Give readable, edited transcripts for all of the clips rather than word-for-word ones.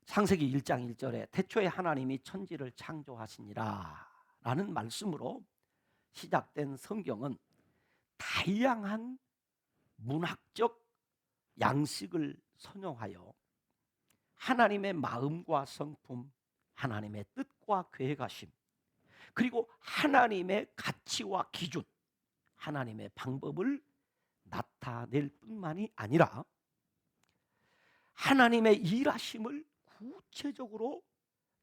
창세기 1장 1절에 태초에 하나님이 천지를 창조하시니라 라는 말씀으로 시작된 성경은 다양한 문학적 양식을 선용하여 하나님의 마음과 성품, 하나님의 뜻과 계획하심, 그리고 하나님의 가치와 기준, 하나님의 방법을 나타낼 뿐만이 아니라 하나님의 일하심을 구체적으로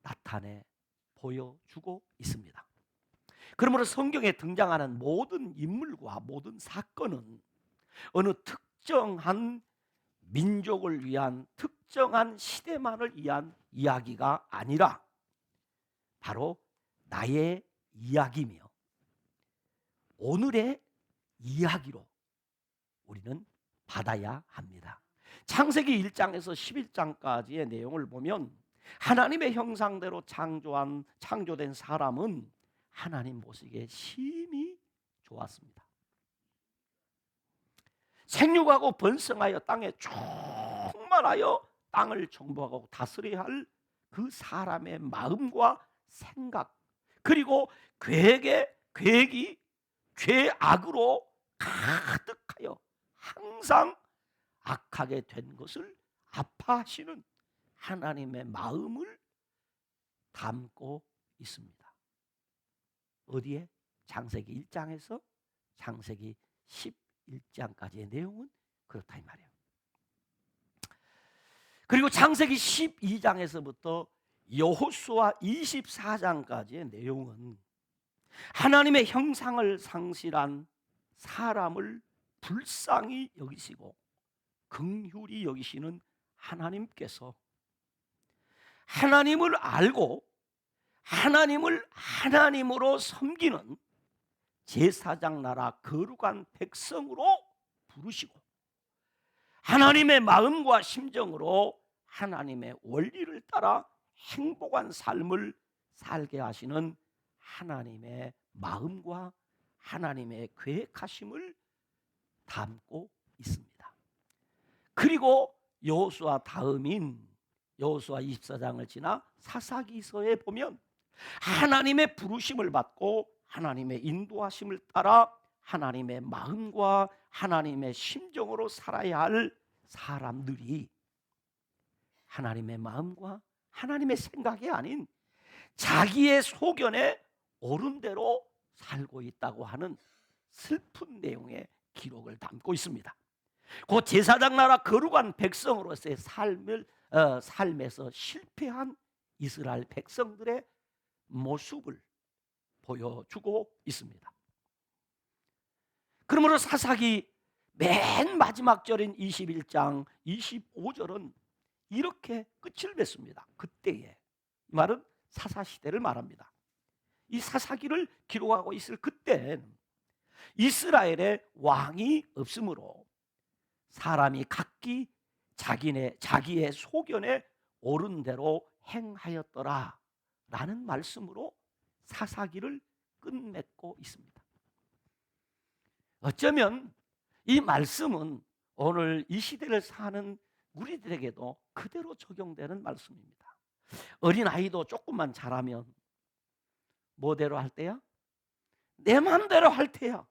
나타내 보여주고 있습니다. 그러므로 성경에 등장하는 모든 인물과 모든 사건은 어느 특정한 민족을 위한 특정한 시대만을 위한 이야기가 아니라 바로 나의 이야기며 오늘의 이야기로 우리는 받아야 합니다. 창세기 1장에서 11장까지의 내용을 보면 하나님의 형상대로 창조된 사람은 하나님 보시기에 심히 좋았습니다. 생육하고 번성하여 땅에 충만하여 땅을 정복하고 다스려야 할 그 사람의 마음과 생각, 그리고 계획이 죄악으로 가득하여 항상 악하게 된 것을 아파하시는 하나님의 마음을 담고 있습니다. 어디에? 창세기 1장에서 창세기 11장까지의 내용은 그렇다 이 말이에요. 그리고 창세기 12장에서부터 여호수아 24장까지의 내용은 하나님의 형상을 상실한 사람을 불쌍히 여기시고 긍휼히 여기시는 하나님께서 하나님을 알고 하나님을 하나님으로 섬기는 제사장 나라 거룩한 백성으로 부르시고 하나님의 마음과 심정으로 하나님의 원리를 따라 행복한 삶을 살게 하시는 하나님의 마음과 하나님의 계획하심을 담고 있습니다. 그리고 여호수아 다음인 여호수아 24장을 지나 사사기서에 보면 하나님의 부르심을 받고 하나님의 인도하심을 따라 하나님의 마음과 하나님의 심정으로 살아야 할 사람들이 하나님의 마음과 하나님의 생각이 아닌 자기의 소견에 옳은 대로 살고 있다고 하는 슬픈 내용의 기록을 담고 있습니다. 그 제사장 나라 거룩한 백성으로서의 삶에서 실패한 이스라엘 백성들의 모습을 보여주고 있습니다. 그러므로 사사기 맨 마지막 절인 21장 25절은 이렇게 끝을 맺습니다. 그때에, 이 말은 사사시대를 말합니다. 이 사사기를 기록하고 있을 그때 이스라엘에 왕이 없으므로 사람이 각기 자기의 소견에 옳은 대로 행하였더라 라는 말씀으로 사사기를 끝맺고 있습니다. 어쩌면 이 말씀은 오늘 이 시대를 사는 우리들에게도 그대로 적용되는 말씀입니다. 어린아이도 조금만 자라면 뭐대로 할 때야? 내 마음대로 할 테야.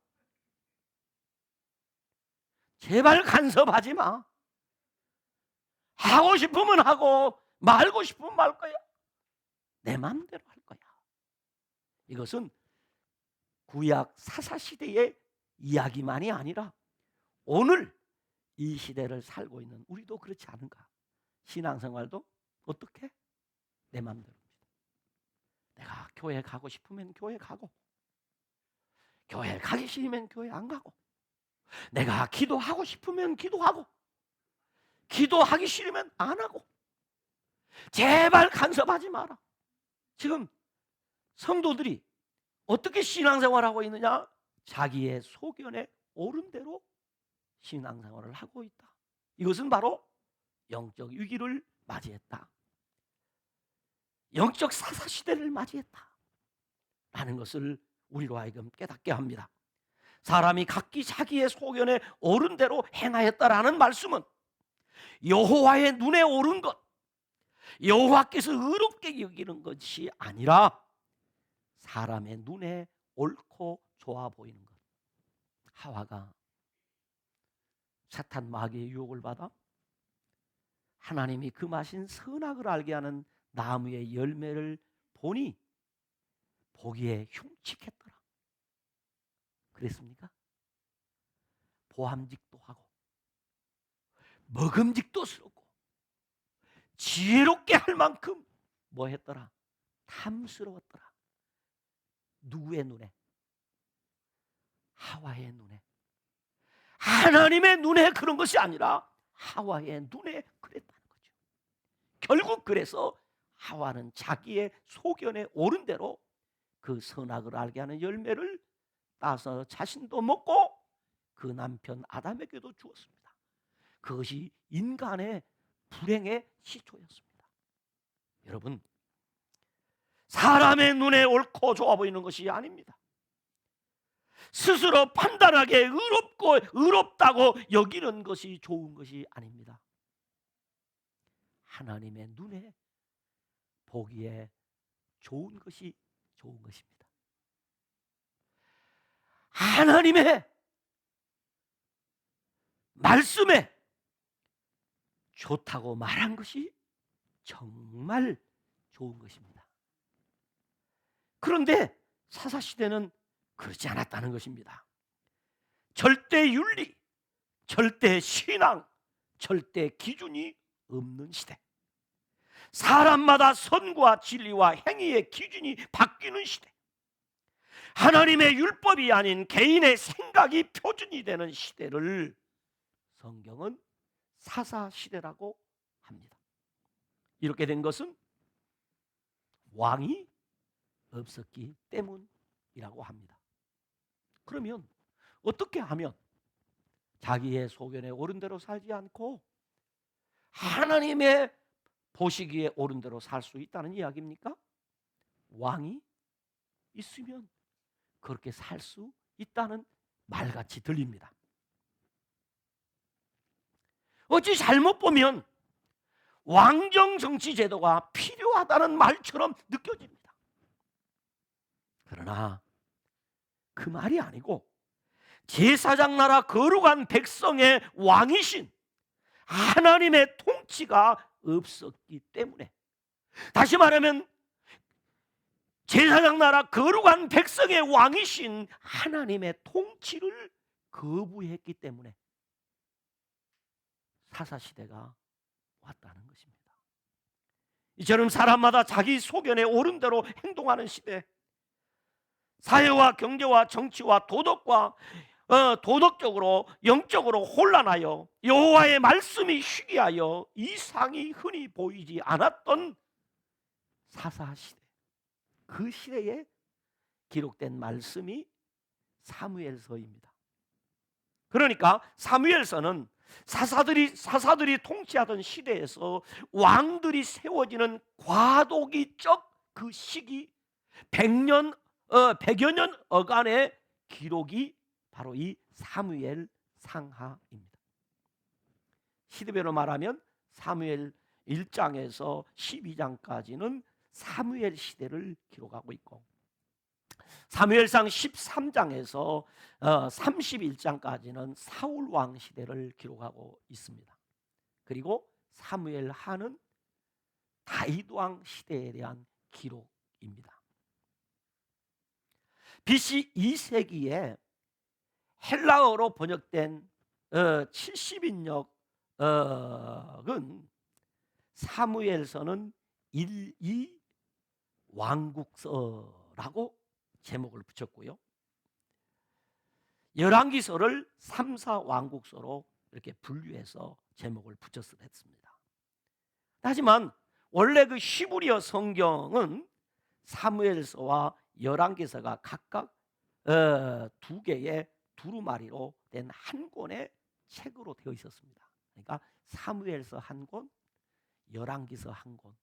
제발 간섭하지 마. 하고 싶으면 하고 말고 싶으면 말 거야. 내 마음대로 할 거야. 이것은 구약 사사시대의 이야기만이 아니라 오늘 이 시대를 살고 있는 우리도 그렇지 않은가? 신앙생활도 어떻게? 내 마음대로입니다. 내가 교회 가고 싶으면 교회 가고, 교회 가기 싫으면 교회 안 가고, 내가 기도하고 싶으면 기도하고, 기도하기 싫으면 안 하고, 제발 간섭하지 마라. 지금 성도들이 어떻게 신앙생활하고 있느냐? 자기의 소견에 옳은 대로 신앙생활을 하고 있다. 이것은 바로 영적 위기를 맞이했다. 영적 사사시대를 맞이했다 라는 것을 우리로 하여금 깨닫게 합니다. 사람이 각기 자기의 소견에 옳은 대로 행하였다라는 말씀은 여호와의 눈에 옳은 것, 여호와께서 의롭게 여기는 것이 아니라 사람의 눈에 옳고 좋아 보이는 것. 하와가 사탄 마귀의 유혹을 받아 하나님이 금하신 선악을 알게 하는 나무의 열매를 보니 보기에 흉측했더라. 그랬습니까? 보암직도 하고 먹음직도스럽고 지혜롭게 할 만큼 뭐 했더라? 탐스러웠더라. 누구의 눈에? 하와의 눈에. 하나님의 눈에 그런 것이 아니라 하와의 눈에 그랬다는 거죠. 결국 그래서 하와는 자기의 소견에 옳은 대로 그 선악을 알게 하는 열매를 따서 자신도 먹고 그 남편 아담에게도 주었습니다. 그것이 인간의 불행의 시초였습니다. 여러분, 사람의 눈에 옳고 좋아 보이는 것이 아닙니다. 스스로 판단하게 의롭다고 여기는 것이 좋은 것이 아닙니다. 하나님의 눈에 보기에 좋은 것이 좋은 것입니다. 하나님의 말씀에 좋다고 말한 것이 정말 좋은 것입니다. 그런데 사사시대는 그렇지 않았다는 것입니다. 절대 윤리, 절대 신앙, 절대 기준이 없는 시대. 사람마다 선과 진리와 행위의 기준이 바뀌는 시대. 하나님의 율법이 아닌 개인의 생각이 표준이 되는 시대를 성경은 사사시대라고 합니다. 이렇게 된 것은 왕이 없었기 때문이라고 합니다. 그러면 어떻게 하면 자기의 소견에 옳은 대로 살지 않고 하나님의 보시기에 옳은 대로 살 수 있다는 이야기입니까? 왕이 있으면 그렇게 살 수 있다는 말같이 들립니다. 어찌 잘못 보면 왕정 정치 제도가 필요하다는 말처럼 느껴집니다. 그러나 그 말이 아니고 제사장 나라 거룩한 백성의 왕이신 하나님의 통치가 없었기 때문에, 다시 말하면 제사장 나라 거룩한 백성의 왕이신 하나님의 통치를 거부했기 때문에 사사시대가 왔다는 것입니다. 이처럼 사람마다 자기 소견에 옳은 대로 행동하는 시대, 사회와 경제와 정치와 도덕적으로 영적으로 혼란하여 여호와의 말씀이 희귀하여 이상이 흔히 보이지 않았던 사사시대, 그 시대에 기록된 말씀이 사무엘서입니다. 그러니까 사무엘서는 사사들이 통치하던 시대에서 왕들이 세워지는 과도기적 그 시기 100여 년 어간의 기록이 바로 이 사무엘 상하입니다. 시대별로 말하면 사무엘 1장에서 12장까지는 사무엘 시대를 기록하고 있고, 사무엘상 13장에서 31장까지는 사울 왕 시대를 기록하고 있습니다. 그리고 사무엘 하는 다윗 왕 시대에 대한 기록입니다. BC 2세기에 헬라어로 번역된 70인역은 사무엘서는 1, 2 왕국서라고 제목을 붙였고요, 열왕기서를 3, 4 왕국서로 이렇게 분류해서 제목을 붙였습니다. 하지만 원래 그 히브리어 성경은 사무엘서와 열왕기서가 각각 두 개의 두루마리로 된 한 권의 책으로 되어 있었습니다. 그러니까 사무엘서 한 권, 열왕기서 한 권,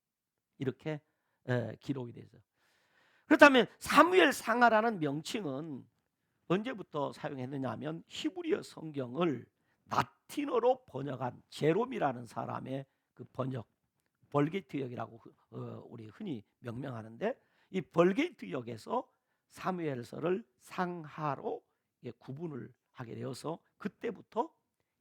이렇게 기록이 되어 있어요. 그렇다면 사무엘 상하라는 명칭은 언제부터 사용했느냐 하면 히브리어 성경을 라틴어로 번역한 제롬이라는 사람의 그 번역 벌게이트역이라고 우리 흔히 명명하는데, 이 벌게이트역에서 사무엘서를 상하로 구분을 하게 되어서 그때부터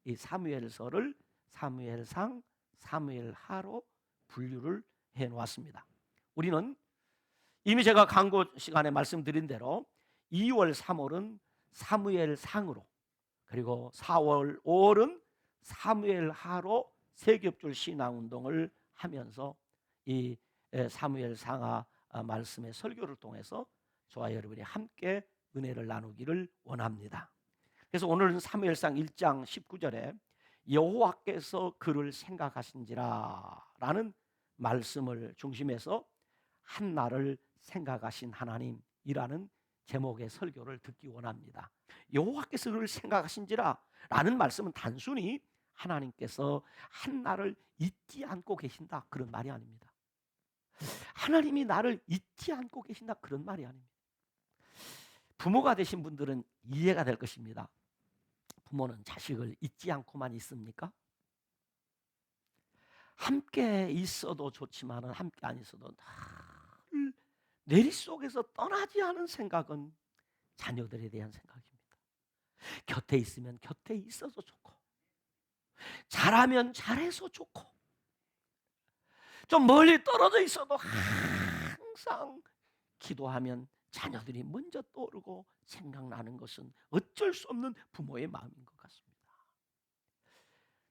이 사무엘서를 사무엘상, 사무엘하로 분류를 해 놓았습니다. 우리는 이미 제가 광고 시간에 말씀드린 대로 2월, 3월은 사무엘상으로, 그리고 4월, 5월은 사무엘하로 세 겹줄 신앙운동을 하면서 이 사무엘상하 말씀의 설교를 통해서 저와 여러분이 함께 은혜를 나누기를 원합니다. 그래서 오늘은 사무엘상 1장 19절에 여호와께서 그를 생각하신지라 라는 말씀을 중심해서 한나를 생각하신 하나님이라는 제목의 설교를 듣기 원합니다. 여호와께서 그를 생각하신지라 라는 말씀은 단순히 하나님께서 한나를 잊지 않고 계신다 그런 말이 아닙니다. 하나님이 나를 잊지 않고 계신다 그런 말이 아닙니다. 부모가 되신 분들은 이해가 될 것입니다. 부모는 자식을 잊지 않고만 있습니까? 함께 있어도 좋지만 함께 안 있어도 늘 뇌리 속에서 떠나지 않은 생각은 자녀들에 대한 생각입니다. 곁에 있으면 곁에 있어서 좋고, 잘하면 잘해서 좋고, 좀 멀리 떨어져 있어도 항상 기도하면 자녀들이 먼저 떠오르고 생각나는 것은 어쩔 수 없는 부모의 마음인 것 같습니다.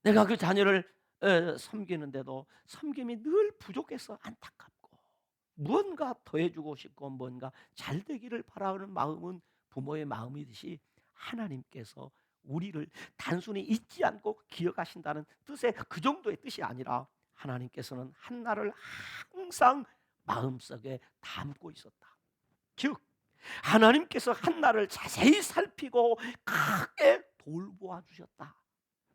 내가 그 자녀를 섬기는데도 섬김이 늘 부족해서 안타깝고, 무언가 더해주고 싶고 뭔가 잘 되기를 바라는 마음은 부모의 마음이듯이 하나님께서 우리를 단순히 잊지 않고 기억하신다는 뜻의 그 정도의 뜻이 아니라 하나님께서는 한나를 항상 마음속에 담고 있었다. 즉 하나님께서 한나를 자세히 살피고 크게 돌보아 주셨다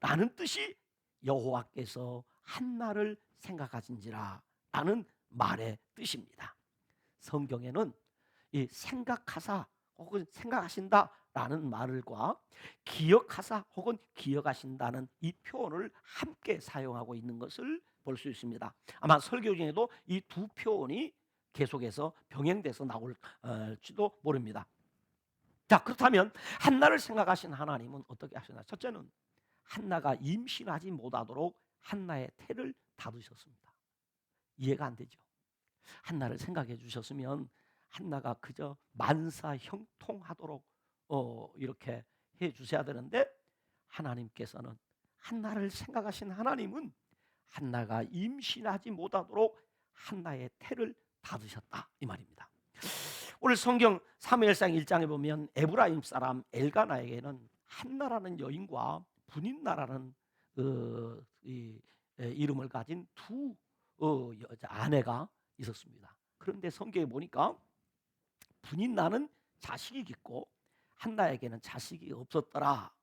라는 뜻이 여호와께서 한나를 생각하신지라 라는 말의 뜻입니다. 성경에는 이 생각하사 혹은 생각하신다 라는 말과 기억하사 혹은 기억하신다는 이 표현을 함께 사용하고 있는 것을 볼 수 있습니다. 아마 설교 중에도 이 두 표현이 계속해서 병행돼서 나올지도 모릅니다. 자, 그렇다면 한나를 생각하신 하나님은 어떻게 하시나? 첫째는 한나가 임신하지 못하도록 한나의 태를 닫으셨습니다. 이해가 안 되죠? 한나를 생각해 주셨으면 한나가 그저 만사 형통하도록 이렇게 해 주셔야 되는데, 하나님께서는 한나를 생각하신 하나님은 한나가 임신하지 못하도록 한나의 태를 닫으셨다 이 말입니다. 오늘 성경 사무엘상 1장에 보면 에브라임 사람 엘가나에게는 한나라는 여인과 분인나라는 이름을 가진 두 여자 아내가 있었습니다. 그런데 성경에 보니까 분인나는 자식이 있고 한나에게는 자식이 없었더라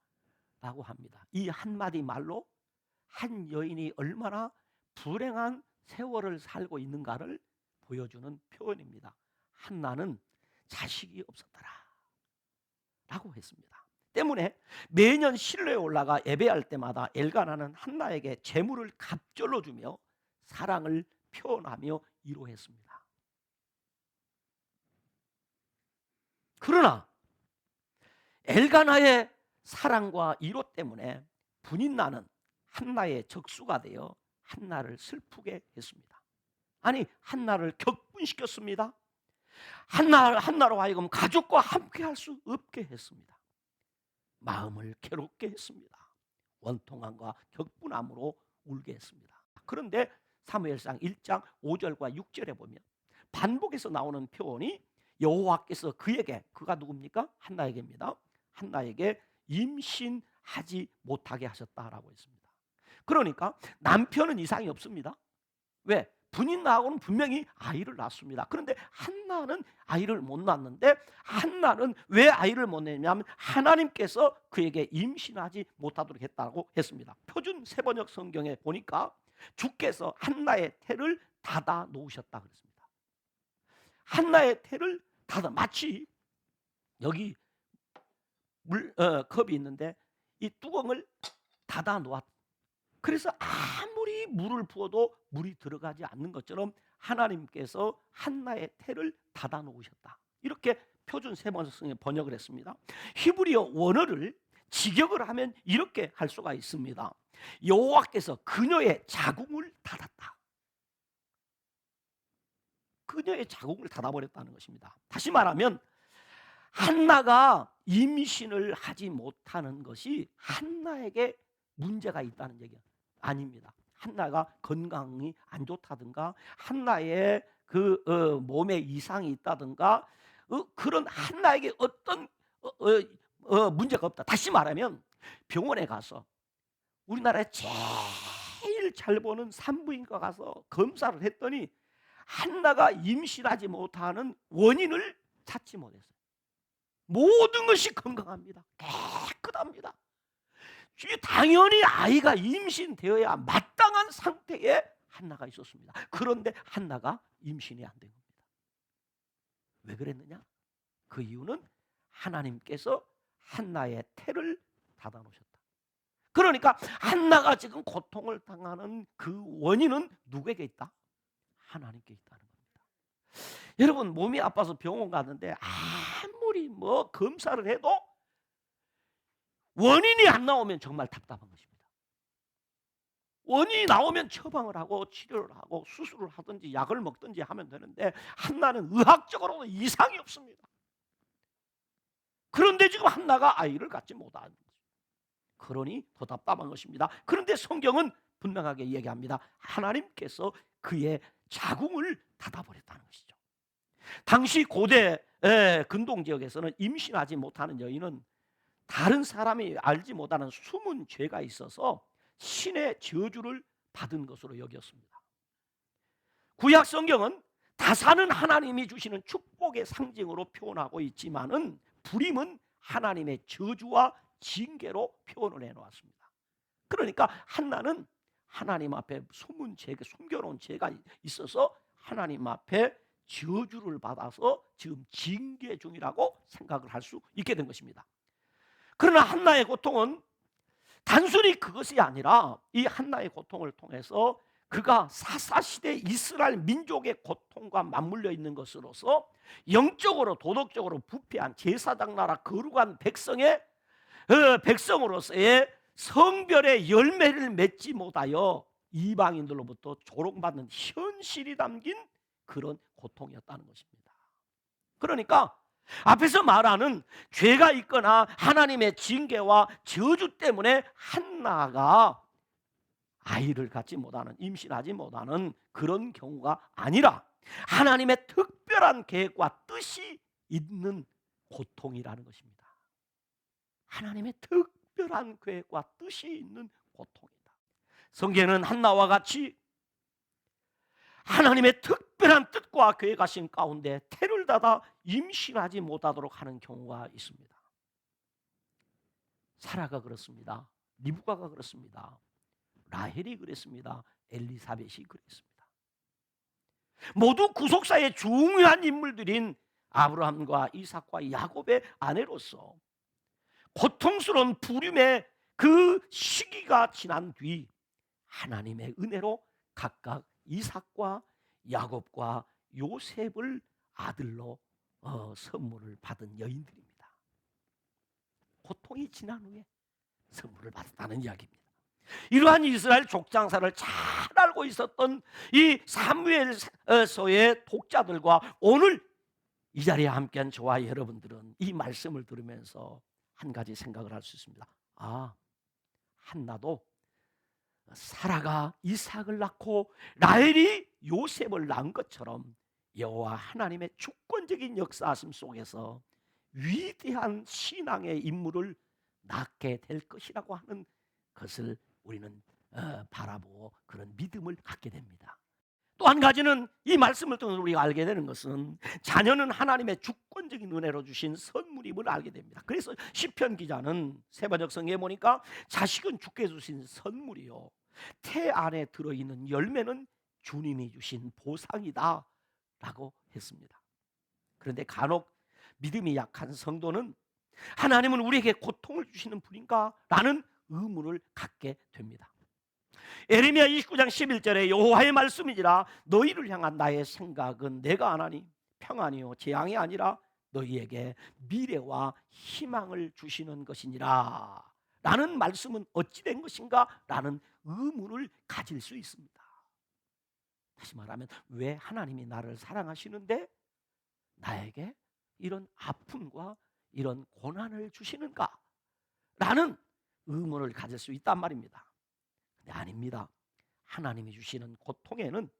라고 합니다. 이 한마디 말로 한 여인이 얼마나 불행한 세월을 살고 있는가를 보여주는 표현입니다. 한나는 자식이 없었더라 라고 했습니다. 때문에 매년 실로에 올라가 예배할 때마다 엘가나는 한나에게 재물을 갑절로 주며 사랑을 표현하며 위로했습니다. 그러나 엘가나의 사랑과 위로 때문에 분인나는 한나의 적수가 되어 한나를 슬프게 했습니다. 아니, 한나를 격분시켰습니다. 한나로 하여금 가족과 함께 할 수 없게 했습니다. 마음을 괴롭게 했습니다. 원통함과 격분함으로 울게 했습니다. 그런데 사무엘상 1장 5절과 6절에 보면 반복해서 나오는 표현이 여호와께서 그에게, 그가 누굽니까? 한나에게입니다. 한나에게 임신하지 못하게 하셨다라고 했습니다. 그러니까 남편은 이상이 없습니다. 왜? 분인나하고는 분명히 아이를 낳습니다. 그런데 한나는 아이를 못 낳는데, 한나는 왜 아이를 못 낳냐면 하나님께서 그에게 임신하지 못하도록 했다고 했습니다. 표준 세번역 성경에 보니까 주께서 한나의 태를 닫아 놓으셨다 그랬습니다. 한나의 태를 닫아, 마치 여기 컵이 있는데 이 뚜껑을 닫아 놓았, 그래서 아무리 물을 부어도 물이 들어가지 않는 것처럼 하나님께서 한나의 태를 닫아 놓으셨다. 이렇게 표준 세번성에 번역을 했습니다. 히브리어 원어를 직역을 하면 이렇게 할 수가 있습니다. 여호와께서 그녀의 자궁을 닫았다. 그녀의 자궁을 닫아버렸다는 것입니다. 다시 말하면 한나가 임신을 하지 못하는 것이 한나에게 문제가 있다는 얘기가 아닙니다. 한나가 건강이 안 좋다든가 한나의 몸에 이상이 있다든가 그런 한나에게 어떤 문제가 없다. 다시 말하면 병원에 가서 우리나라에 제일 잘 보는 산부인과 가서 검사를 했더니 한나가 임신하지 못하는 원인을 찾지 못했어요. 모든 것이 건강합니다. 깨끗합니다. 당연히 아이가 임신되어야 마땅한 상태에 한나가 있었습니다. 그런데 한나가 임신이 안 된 겁니다. 왜 그랬느냐? 그 이유는 하나님께서 한나의 태를 닫아놓으셨다. 그러니까 한나가 지금 고통을 당하는 그 원인은 누구에게 있다? 하나님께 있다는 겁니다. 여러분, 몸이 아파서 병원 갔는데 아무리 뭐 검사를 해도 원인이 안 나오면 정말 답답한 것입니다. 원인이 나오면 처방을 하고 치료를 하고 수술을 하든지 약을 먹든지 하면 되는데 한나는 의학적으로는 이상이 없습니다. 그런데 지금 한나가 아이를 갖지 못하는 거죠. 그러니 더 답답한 것입니다. 그런데 성경은 분명하게 얘기합니다. 하나님께서 그의 자궁을 닫아버렸다는 것이죠. 당시 고대 근동 지역에서는 임신하지 못하는 여인은 다른 사람이 알지 못하는 숨은 죄가 있어서 신의 저주를 받은 것으로 여겼습니다. 구약 성경은 다사는 하나님이 주시는 축복의 상징으로 표현하고 있지만은 불임은 하나님의 저주와 징계로 표현을 해놓았습니다. 그러니까 한나는 하나님 앞에 숨은 죄가, 숨겨놓은 죄가 있어서 하나님 앞에 저주를 받아서 지금 징계 중이라고 생각을 할 수 있게 된 것입니다. 그러나 한나의 고통은 단순히 그것이 아니라 이 한나의 고통을 통해서 그가 사사시대 이스라엘 민족의 고통과 맞물려 있는 것으로서 영적으로 도덕적으로 부패한 제사장 나라 거룩한 백성으로서의 성별의 열매를 맺지 못하여 이방인들로부터 조롱받는 현실이 담긴 그런 고통이었다는 것입니다. 그러니까 앞에서 말하는 죄가 있거나 하나님의 징계와 저주 때문에 한나가 아이를 갖지 못하는, 임신하지 못하는 그런 경우가 아니라 하나님의 특별한 계획과 뜻이 있는 고통이라는 것입니다. 하나님의 특별한 계획과 뜻이 있는 고통이다. 성경은 한나와 같이 하나님의 특별한 뜻과 계획하신 가운데 태를 닫아 임신하지 못하도록 하는 경우가 있습니다. 사라가 그렇습니다. 리브가가 그렇습니다. 라헬이 그랬습니다. 엘리사벳이 그랬습니다. 모두 구속사의 중요한 인물들인 아브라함과 이삭과 야곱의 아내로서 고통스러운 불임의 그 시기가 지난 뒤 하나님의 은혜로 각각 이삭과 야곱과 요셉을 아들로 선물을 받은 여인들입니다. 고통이 지난 후에 선물을 받았다는 이야기입니다. 이러한 이스라엘 족장사를 잘 알고 있었던 이 사무엘서의 독자들과 오늘 이 자리에 함께한 저와 여러분들은 이 말씀을 들으면서 한 가지 생각을 할 수 있습니다. 한나도 사라가 이삭을 낳고 라헬이 요셉을 낳은 것처럼 여호와 하나님의 주권적인 역사하심 속에서 위대한 신앙의 인물을 낳게 될 것이라고 하는 것을 우리는 바라보고 그런 믿음을 갖게 됩니다. 또 한 가지는 이 말씀을 통해서 우리가 알게 되는 것은 자녀는 하나님의 주권적인 은혜로 주신 선물임을 알게 됩니다. 그래서 시편 기자는 세번역 성경에 보니까 자식은 주께 주신 선물이요 태 안에 들어있는 열매는 주님이 주신 보상이다 라고 했습니다. 그런데 간혹 믿음이 약한 성도는 하나님은 우리에게 고통을 주시는 분인가? 라는 의문을 갖게 됩니다. 에레미야 29장 11절에 여호와의 말씀이니라 너희를 향한 나의 생각은 내가 하나니 평안이요 재앙이 아니라 너희에게 미래와 희망을 주시는 것이니라 라는 말씀은 어찌 된 것인가? 라는 의문을 가질 수 있습니다. 다시 말하면 왜 하나님이 나를 사랑하시는데 나에게 이런 아픔과 이런 고난을 주시는가? 라는 의문을 가질 수 있단 말입니다. 근데 아닙니다. 하나님이 주시는 고통에는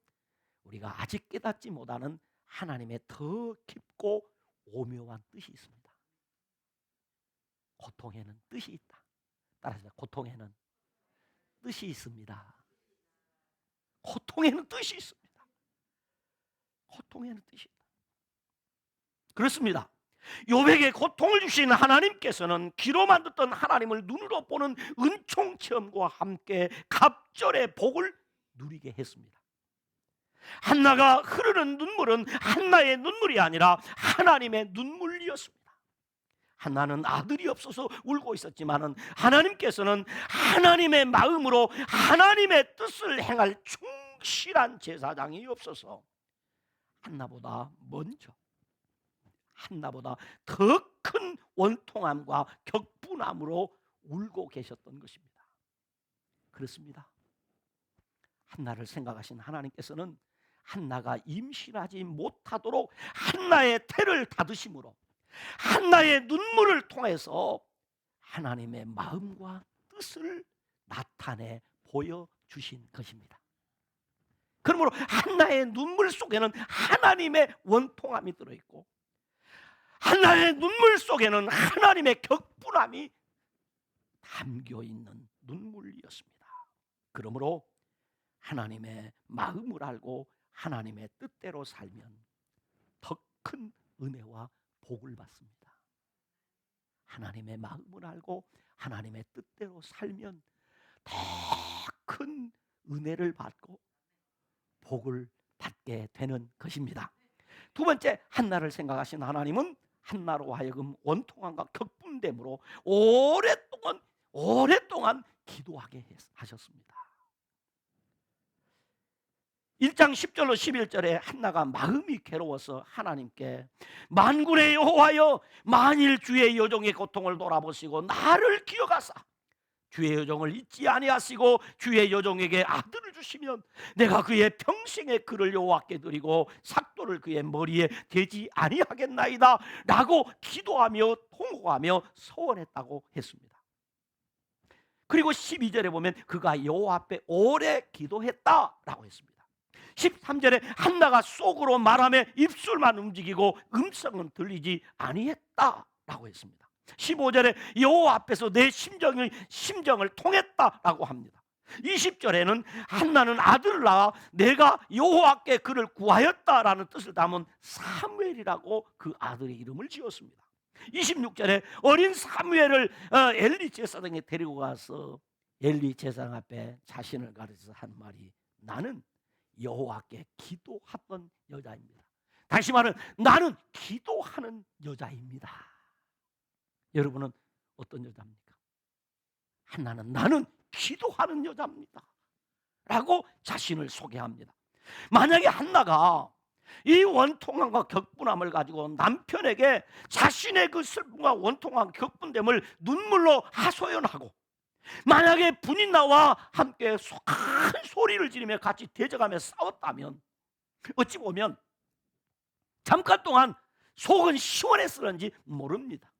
우리가 아직 깨닫지 못하는 하나님의 더 깊고 오묘한 뜻이 있습니다. 고통에는 뜻이 있다. 따라서 고통에는 뜻이 있습니다. 고통에는 뜻이 있습니다. 고통에는 뜻이 있다. 그렇습니다. 욥에게 고통을 주시는 하나님께서는 귀로만 듣던 하나님을 눈으로 보는 은총 체험과 함께 갑절의 복을 누리게 했습니다. 한나가 흐르는 눈물은 한나의 눈물이 아니라 하나님의 눈물이었습니다. 한나는 아들이 없어서 울고 있었지만 하나님께서는 하나님의 마음으로 하나님의 뜻을 행할 충실한 제사장이 없어서 한나보다 먼저 한나보다 더 큰 원통함과 격분함으로 울고 계셨던 것입니다. 그렇습니다. 한나를 생각하신 하나님께서는 한나가 임신하지 못하도록 한나의 태를 닫으심으로 한나의 눈물을 통해서 하나님의 마음과 뜻을 나타내 보여주신 것입니다. 그러므로 한나의 눈물 속에는 하나님의 원통함이 들어있고 한나의 눈물 속에는 하나님의 격분함이 담겨있는 눈물이었습니다. 그러므로 하나님의 마음을 알고 하나님의 뜻대로 살면 더 큰 은혜와 복을 받습니다. 하나님의 마음을 알고 하나님의 뜻대로 살면 더 큰 은혜를 받고 복을 받게 되는 것입니다. 두 번째, 한나를 생각하신 하나님은 한나로 하여금 원통함과 격분됨으로 오랫동안 기도하게 하셨습니다. 1장 10절로 11절에 한나가 마음이 괴로워서 하나님께 만군의 여호와여 만일 주의 여종의 고통을 돌아보시고 나를 기억하사 주의 여종을 잊지 아니하시고 주의 여종에게 아들을 주시면 내가 그의 평생의 그를 여호와께 드리고 삭도를 그의 머리에 대지 아니하겠나이다 라고 기도하며 통곡하며 소원했다고 했습니다. 그리고 12절에 보면 그가 여호와 앞에 오래 기도했다라고 했습니다. 13절에 한나가 속으로 말하며 입술만 움직이고 음성은 들리지 아니했다라고 했습니다. 15절에 여호와 앞에서 내 심정을 통했다라고 합니다. 20절에는 한나는 아들을 낳아 내가 여호와께 그를 구하였다라는 뜻을 담은 사무엘이라고 그 아들의 이름을 지었습니다. 26절에 어린 사무엘을 엘리 제사장에 데리고 가서 엘리 제사장 앞에 자신을 가르쳐서 한 말이 나는 여호와께 기도하던 여자입니다. 다시 말하면 나는 기도하는 여자입니다. 여러분은 어떤 여자입니까? 한나는 나는 기도하는 여자입니다 라고 자신을 소개합니다. 만약에 한나가 이 원통함과 격분함을 가지고 남편에게 자신의 그 슬픔과 원통함, 격분됨을 눈물로 하소연하고 만약에 부인 나와 함께 큰 소리를 지르며 같이 대적하며 싸웠다면 어찌 보면 잠깐 동안 속은 시원했을는지 모릅니다.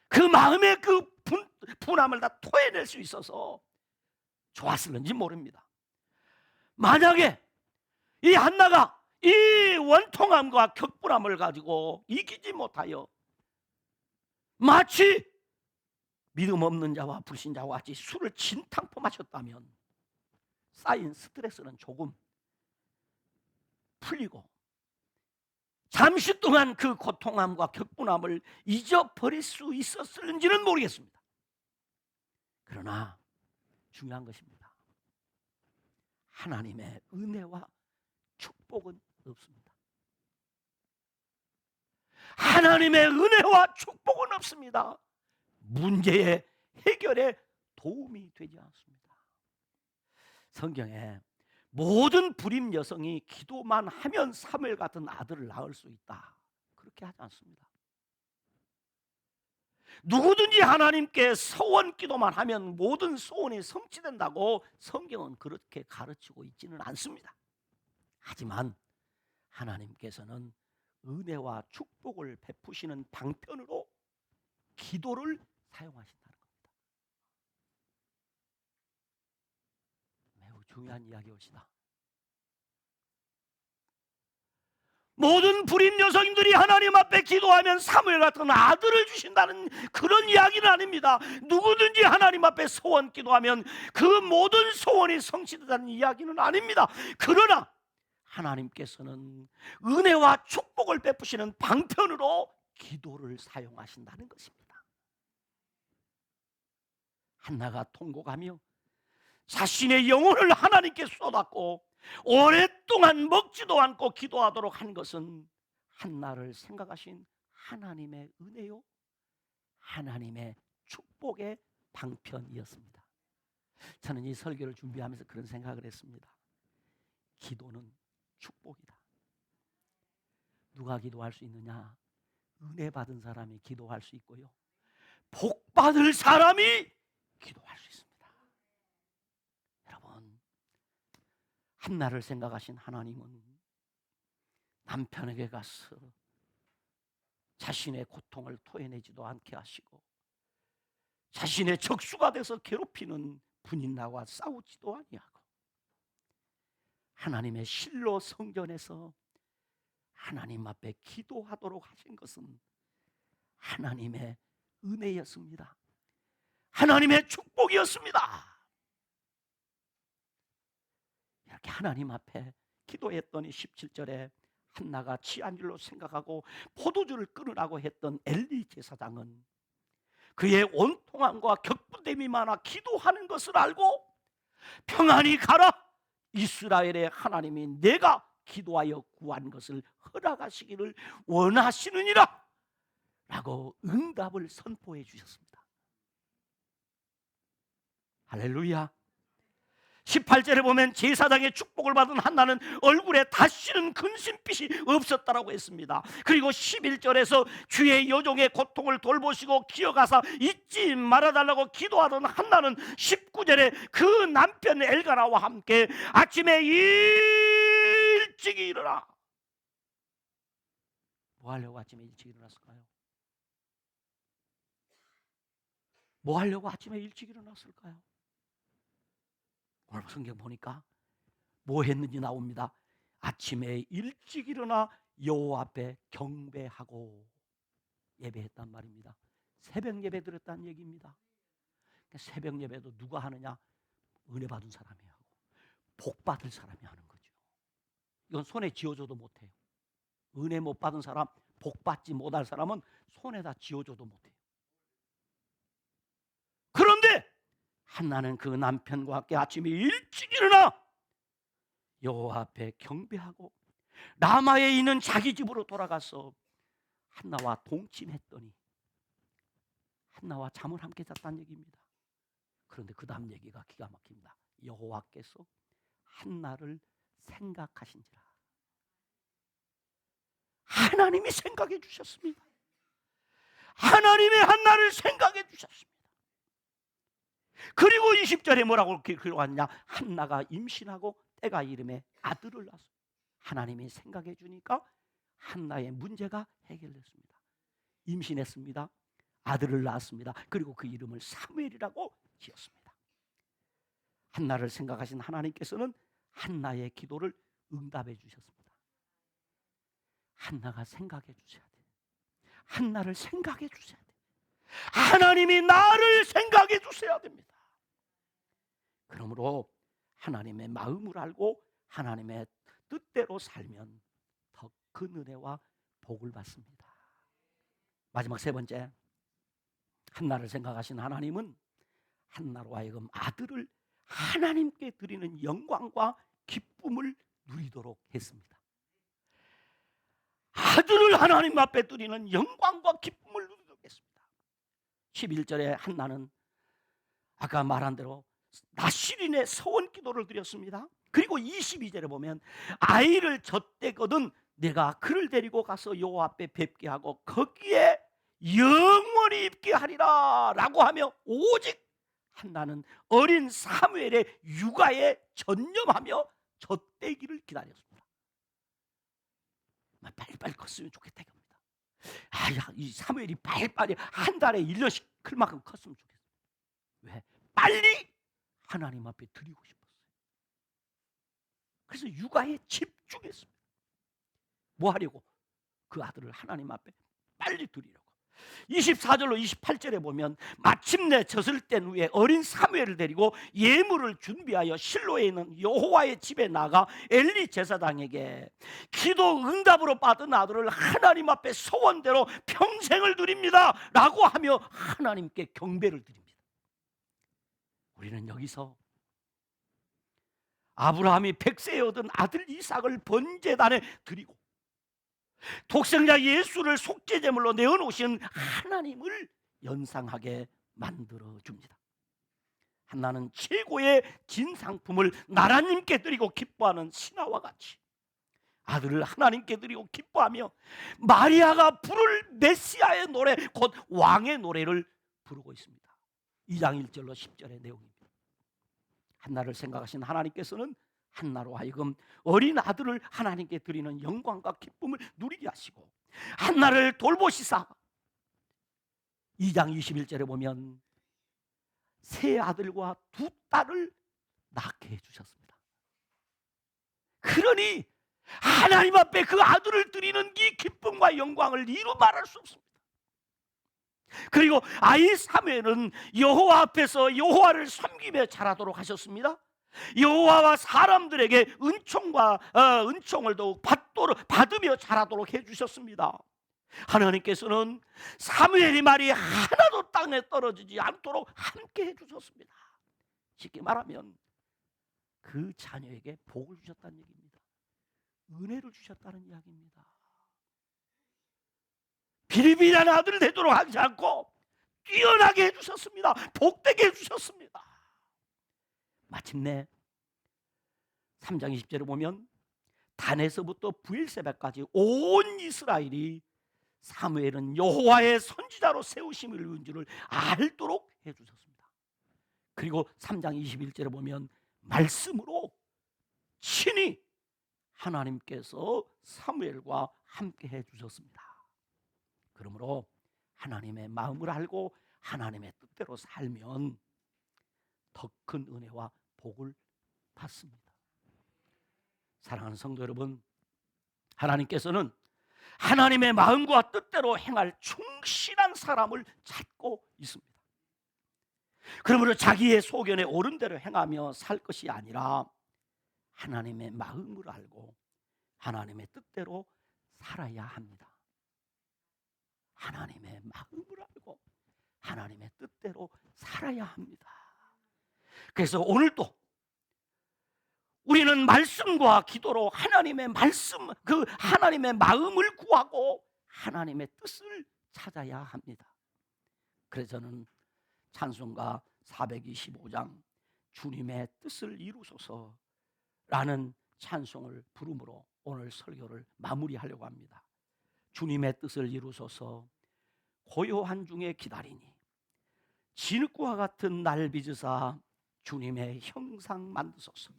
그 마음의 그 분함을 다 토해낼 수 있어서 좋았을는지 모릅니다. 만약에 이 한나가 이 원통함과 격분함을 가지고 이기지 못하여 마치 믿음 없는 자와 불신자와 같이 술을 진탕포 마셨다면 쌓인 스트레스는 조금 풀리고 잠시 동안 그 고통함과 격분함을 잊어버릴 수 있었을지는 모르겠습니다. 그러나 중요한 것입니다. 하나님의 은혜와 축복은 없습니다. 하나님의 은혜와 축복은 없습니다. 문제의 해결에 도움이 되지 않습니다. 성경에 모든 불임 여성이 기도만 하면 사무엘 같은 아들을 낳을 수 있다, 그렇게 하지 않습니다. 누구든지 하나님께 소원 기도만 하면 모든 소원이 성취된다고 성경은 그렇게 가르치고 있지는 않습니다. 하지만 하나님께서는 은혜와 축복을 베푸시는 방편으로 기도를 사용하신다는 겁니다. 매우 중요한 이야기입니다. 모든 불임 여성들이 하나님 앞에 기도하면 사무엘 같은 아들을 주신다는 그런 이야기는 아닙니다. 누구든지 하나님 앞에 소원 기도하면 그 모든 소원이 성취된다는 이야기는 아닙니다. 그러나 하나님께서는 은혜와 축복을 베푸시는 방편으로 기도를 사용하신다는 것입니다. 한나가 통곡하며 자신의 영혼을 하나님께 쏟았고 오랫동안 먹지도 않고 기도하도록 한 것은 한나를 생각하신 하나님의 은혜요, 하나님의 축복의 방편이었습니다. 저는 이 설교를 준비하면서 그런 생각을 했습니다. 기도는 축복이다. 누가 기도할 수 있느냐? 은혜 받은 사람이 기도할 수 있고요, 복 받을 사람이 기도할 수 있습니다. 여러분, 한나를 생각하신 하나님은 남편에게 가서 자신의 고통을 토해내지도 않게 하시고 자신의 적수가 돼서 괴롭히는 분인나와 싸우지도 아니하고 하나님의 실로 성전에서 하나님 앞에 기도하도록 하신 것은 하나님의 은혜였습니다. 하나님의 축복이었습니다. 이렇게 하나님 앞에 기도했더니 17절에 한나가 취한 줄로 생각하고 포도주를 끊으라고 했던 엘리 제사장은 그의 온통함과 격분됨이 많아 기도하는 것을 알고 평안히 가라, 이스라엘의 하나님이 내가 기도하여 구한 것을 허락하시기를 원하시느니라 라고 응답을 선포해 주셨습니다. 할렐루야. 18절에 보면 제사장의 축복을 받은 한나는 얼굴에 다시는 근심빛이 없었다라고 했습니다. 그리고 11절에서 주의 여종의 고통을 돌보시고 기어가사 잊지 말아달라고 기도하던 한나는 19절에 그 남편 엘가나와 함께 아침에 일찍 일어나. 뭐 하려고 아침에 일찍 일어났을까요? 뭐 하려고 아침에 일찍 일어났을까요? 오늘 성경 보니까 뭐 했는지 나옵니다. 아침에 일찍 일어나 여호와 앞에 경배하고 예배했단 말입니다. 새벽 예배 드렸다는 얘기입니다. 새벽 예배도 누가 하느냐? 은혜 받은 사람이 하고 복 받을 사람이 하는 거죠. 이건 손에 쥐어줘도 못해요. 은혜 못 받은 사람, 복 받지 못할 사람은 손에다 쥐어줘도 못해요. 그런데 한나는 그 남편과 함께 아침에 일찍 일어나 여호와 앞에 경배하고 라마에 있는 자기 집으로 돌아가서 한나와 동침했더니 한나와 잠을 함께 잤다는 얘기입니다. 그런데 그 다음 얘기가 기가 막힙니다. 여호와께서 한나를 생각하신지라. 하나님이 생각해 주셨습니다. 하나님이 한나를 생각해 주셨습니다. 그리고 20절에 뭐라고 기록하느냐? 한나가 임신하고 때가 이름에 아들을 낳았어요. 하나님이 생각해 주니까 한나의 문제가 해결됐습니다. 임신했습니다. 아들을 낳았습니다. 그리고 그 이름을 사무엘이라고 지었습니다. 한나를 생각하신 하나님께서는 한나의 기도를 응답해 주셨습니다. 한나가 생각해 주셔야 돼요. 한나를 생각해 주셔야 돼요. 하나님이 나를 생각해 주셔야 됩니다. 그러므로 하나님의 마음을 알고 하나님의 뜻대로 살면 더 큰 은혜와 복을 받습니다. 마지막 세 번째, 한나를 생각하신 하나님은 한나로 하여금 아들을 하나님께 드리는 영광과 기쁨을 누리도록 했습니다. 아들을 하나님 앞에 드리는 영광과 기쁨을 누리도록 했습니다. 11절에 한나는 아까 말한 대로 나시린의 서원 기도를 드렸습니다. 그리고 22절에 보면 아이를 젖대거든 내가 그를 데리고 가서 여호와 앞에 뵙게 하고 거기에 영원히 있게 하리라 라고 하며 오직 한나는 어린 사무엘의 육아에 전념하며 젖대기를 기다렸습니다. 빨리빨리 컸으면 좋겠다 이겁니다. 이 사무엘이 빨리빨리 한 달에 1년씩 클 만큼 컸으면 좋겠어요. 왜? 빨리 하나님 앞에 드리고 싶었어요. 그래서 육아에 집중했습니다. 뭐 하려고? 그 아들을 하나님 앞에 빨리 드리려고. 24절로 28절에 보면 마침내 젖을 뗀 후에 어린 사무엘을 데리고 예물을 준비하여 실로에 있는 여호와의 집에 나가 엘리 제사장에게 기도 응답으로 받은 아들을 하나님 앞에 소원대로 평생을 드립니다 라고 하며 하나님께 경배를 드립니다. 우리는 여기서 아브라함이 백세에 얻은 아들 이삭을 번제단에 드리고 독생자 예수를 속죄제물로 내어놓으신 하나님을 연상하게 만들어줍니다. 한나는 최고의 진상품을 나라님께 드리고 기뻐하는 신하와 같이 아들을 하나님께 드리고 기뻐하며 마리아가 부를 메시아의 노래 곧 왕의 노래를 부르고 있습니다. 2장 1절로 10절의 내용입니다. 한나를 생각하신 하나님께서는 한나로 하여금 어린 아들을 하나님께 드리는 영광과 기쁨을 누리게 하시고 한나를 돌보시사 2장 21절에 보면 세 아들과 두 딸을 낳게 해주셨습니다. 그러니 하나님 앞에 그 아들을 드리는 이 기쁨과 영광을 이루 말할 수 없습니다. 그리고 아이 사무엘은 여호와 앞에서 여호와를 섬기며 자라도록 하셨습니다. 여호와와 사람들에게 은총을 더욱 받으며 자라도록 해주셨습니다. 하나님께서는 사무엘이 말이 하나도 땅에 떨어지지 않도록 함께 해주셨습니다. 쉽게 말하면 그 자녀에게 복을 주셨다는 얘기입니다. 은혜를 주셨다는 이야기입니다. 비리비리한 아들을 되도록 하지 않고 뛰어나게 해주셨습니다. 복되게 해주셨습니다. 마침내 3장 20절에 보면 단에서부터 브엘세바까지 온 이스라엘이 사무엘은 여호와의 선지자로 세우심을 이룬 줄을 알도록 해주셨습니다. 그리고 3장 21절에 보면 말씀으로 친히 하나님께서 사무엘과 함께 해주셨습니다. 그러므로 하나님의 마음을 알고 하나님의 뜻대로 살면 더 큰 은혜와 복을 받습니다. 사랑하는 성도 여러분, 하나님께서는 하나님의 마음과 뜻대로 행할 충실한 사람을 찾고 있습니다. 그러므로 자기의 소견에 옳은 대로 행하며 살 것이 아니라 하나님의 마음을 알고 하나님의 뜻대로 살아야 합니다. 하나님의 마음을 알고 하나님의 뜻대로 살아야 합니다. 그래서 오늘도 우리는 말씀과 기도로 하나님의 말씀, 그 하나님의 마음을 구하고 하나님의 뜻을 찾아야 합니다. 그래서 저는 찬송가 425장 주님의 뜻을 이루소서라는 찬송을 부름으로 오늘 설교를 마무리하려고 합니다. 주님의 뜻을 이루소서 고요한 중에 기다리니 진흙과 같은 날 빚으사 주님의 형상 만드소서.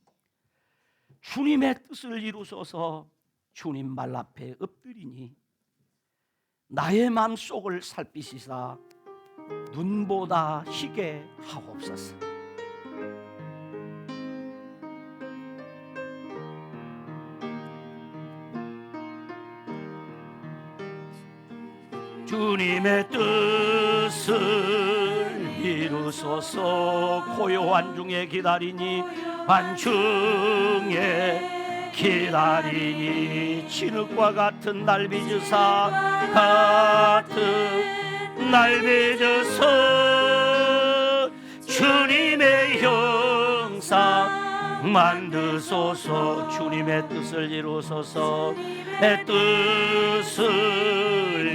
주님의 뜻을 이루소서 주님 말 앞에 엎드리니 나의 마음속을 살피시사 눈보다 희게 하옵소서. 주님의 뜻을 이루소서. 고요한 중에 기다리니 반중에 기다리니 진흙과 같은 날 빚으사 같은 날 빚으사 주님의 형상 만드소서. 주님의 뜻을 이루소서. 내 뜻을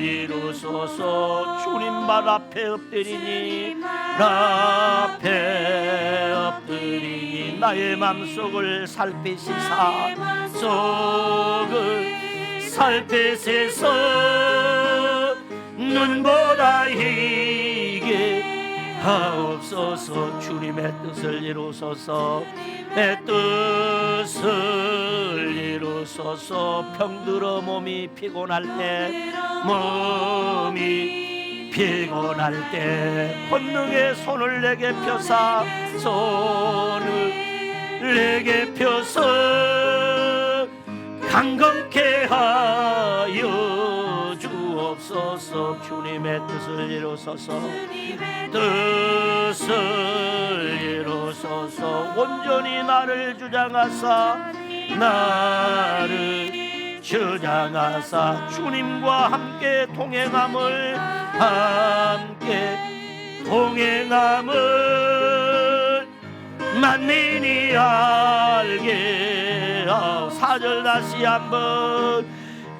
이루소서. 주님 발 앞에 엎드리니 앞에 엎드리니 나의 맘속을 살피시사 속을 살피시소. 눈보다 희게 하옵소서. 주님의 뜻을 이루소서. 내 뜻을 이루소서. 병들어 몸이 피곤할 때 권능의 손을 내게 펴사 손을 내게 펴서 강건케 하여 주옵소서. 주님의 뜻을 이루소서. 뜻을 이루소서. 온전히 나를 주장하사 주님과 함께 동행함을 만민이 알게. 4절 다시 한번.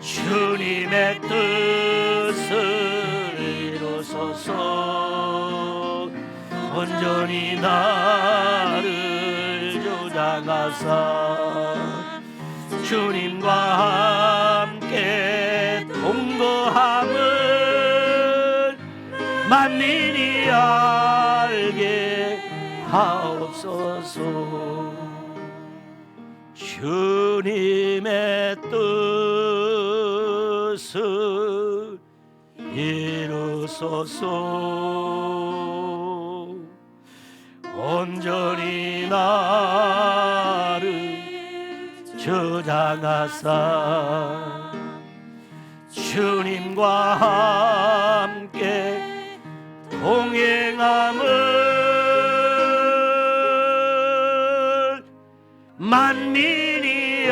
주님의 뜻을 이루소서. 온전히 나를 주장하사 주님과 함께 동거함을 만민이 알게 하옵소서. 주님의 뜻을 이루소서. 온전히 나를 주장하사 주님과 함께 동행함을 만민이